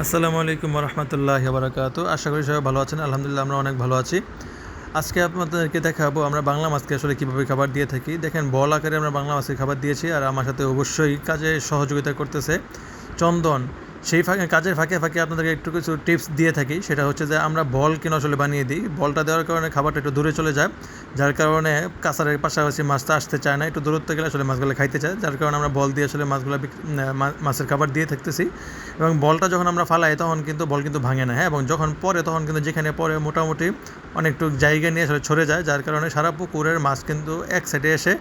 আসসালামু আলাইকুম রহমতুল্লাহি বারাকাতু। আশা করি সবাই ভালো আছেন। আলহামদুলিল্লাহ আমরা অনেক ভালো আছি। আজকে আপনাদেরকে দেখাবো আমরা বাংলা মাছকে আসলে কীভাবে খাবার দিয়ে থাকি। দেখেন বল আকারে আমরা বাংলা মাছকে খাবার দিয়েছি, আর আমার সাথে অবশ্যই কাজে সহযোগিতা করতেছে চন্দন। সেই কাজের ফাঁকে ফাঁকে আপনাদেরকে একটু কিছু টিপস দিয়ে থাকি। সেটা হচ্ছে যে আমরা বল কেন আসলে বানিয়ে দিই। বলটা দেওয়ার কারণে খাবারটা একটু দূরে চলে যায়, যার কারণে কাছারের পাশাপাশি মাছটা আসতে চায় না, একটু দূরত্ব গেলে আসলে মাছগুলো খাইতে চায়, যার কারণে আমরা বল দিয়ে আসলে মাছগুলো মাছের খাবার দিয়ে থাকতেছি। এবং বলটা যখন আমরা ফালাই তখন কিন্তু বল কিন্তু ভাঙে না, হ্যাঁ, এবং যখন পরে তখন কিন্তু যেখানে পরে মোটামুটি অনেকটু জায়গা নিয়ে আসলে ছড়ে যায়, যার কারণে সারা পুকুরের মাছ কিন্তু এক সাইডে এসে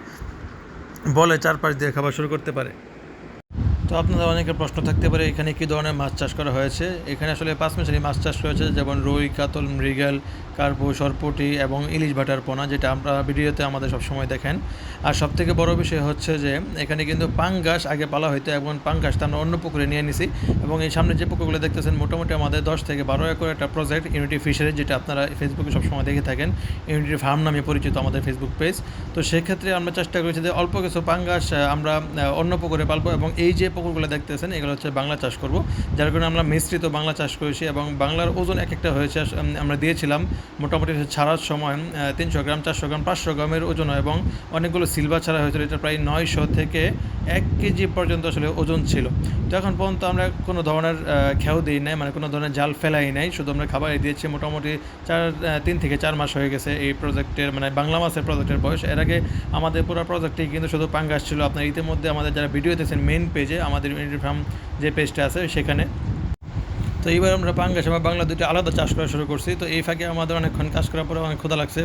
বলে চারপাশ দিয়ে খাবার শুরু করতে পারে। তো আপনাদের অনেকের প্রশ্ন থাকতে পারে এখানে কী ধরনের মাছ চাষ করা হয়েছে। এখানে আসলে 5 মিশালি মাছ চাষ করেছে, যেমন রুই, কাতল, মৃগেল, কার্পু, সরপুঁটি এবং ইলিশ ভাটার পোনা, যেটা আমরা ভিডিওতে আমাদের সবসময় দেখেন। আর সবথেকে বড় বিষয় হচ্ছে যে এখানে কিন্তু পাঙ্গাস আগে পালা হইতো, এবং পাঙ্গাসটা আমরা অন্য পুকুরে নিয়ে নিছি। এবং এই সামনে যে পুকুরগুলো দেখতেছেন মোটামুটি আমাদের 10 থেকে 12 একর একটা প্রজেক্ট ইউনিটি ফিশারি, যেটা আপনারা ফেসবুকে সবসময় দেখে থাকেন। ইউনিটি ফার্ম নামে পরিচিত আমাদের ফেসবুক পেজ। তো সেক্ষেত্রে আমরা চেষ্টা করেছি যে অল্প কিছু পাঙ্গাস আমরা অন্য পুকুরে পালবো, এবং এই যে পুকুরগুলো দেখতেছেন এগুলো হচ্ছে বাংলা চাষ করব, যার কারণে আমরা মিশ্রিত বাংলা চাষ করেছি। এবং বাংলার ওজন এক একটা হয়েছে, আমরা দিয়েছিলাম মোটামুটি ছাড়ার সময় 300 গ্রাম, 400 গ্রাম, 500 গ্রামের ওজন, এবং অনেকগুলো সিলভার ছাড়া হয়েছিল। এটা প্রায় 900 থেকে 1 কেজি পর্যন্ত আসলে ওজন ছিল। তো এখন পর্যন্ত আমরা কোনো ধরনের খেয়াও দিই নাই, মানে কোনো ধরনের জাল ফেলাই নাই, শুধু আমরা খাবারই দিয়েছি। মোটামুটি 3 থেকে 4 মাস হয়ে গেছে এই প্রজেক্টের, মানে বাংলা মাছের প্রজেক্টের বয়স। এর আগে আমাদের পুরো প্রজেক্টে কিন্তু শুধু পাঙ্গাস ছিল। আপনার ইতিমধ্যে আমাদের যারা ভিডিও দেখছেন মেইন পেজে, আমাদের ইউনিটি ফার্ম যে পেজটা আছে সেখানে। তো এইবার আমরা পাঙ্গাস এবং বাংলা দুটো আলাদা চাষ করা শুরু করছি। তো এই ফাঁকে আমাদের অনেকক্ষণ কাজ করার পরে অনেক ক্ষুধা লাগছে।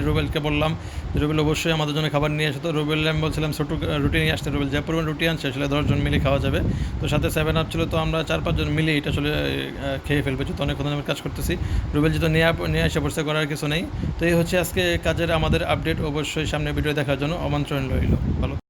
রুবেলকে বললাম যে রুবেল অবশ্যই আমাদের জন্য খাবার নিয়ে আসে। তো রুবেল আমি বলছিলাম ছোটো রুটি নিয়ে আসতে। রুবেল যে পরিমাণ রুটি আনছে আসলে 10 জন মিলে খাওয়া যাবে। তো সাথে 7 আপ ছিল, তো আমরা 4-5 জন মিলে এটা আসলে খেয়ে ফেলবে। তো অনেকক্ষণ আমি কাজ করতেছি। রুবেল যেহেতু নিয়ে এসে পড়ছে, করার কিছু নেই। তো এই হচ্ছে আজকে কাজের আমাদের আপডেট। অবশ্যই সামনে ভিডিও দেখার জন্য আমন্ত্রণ রইল। ভালো।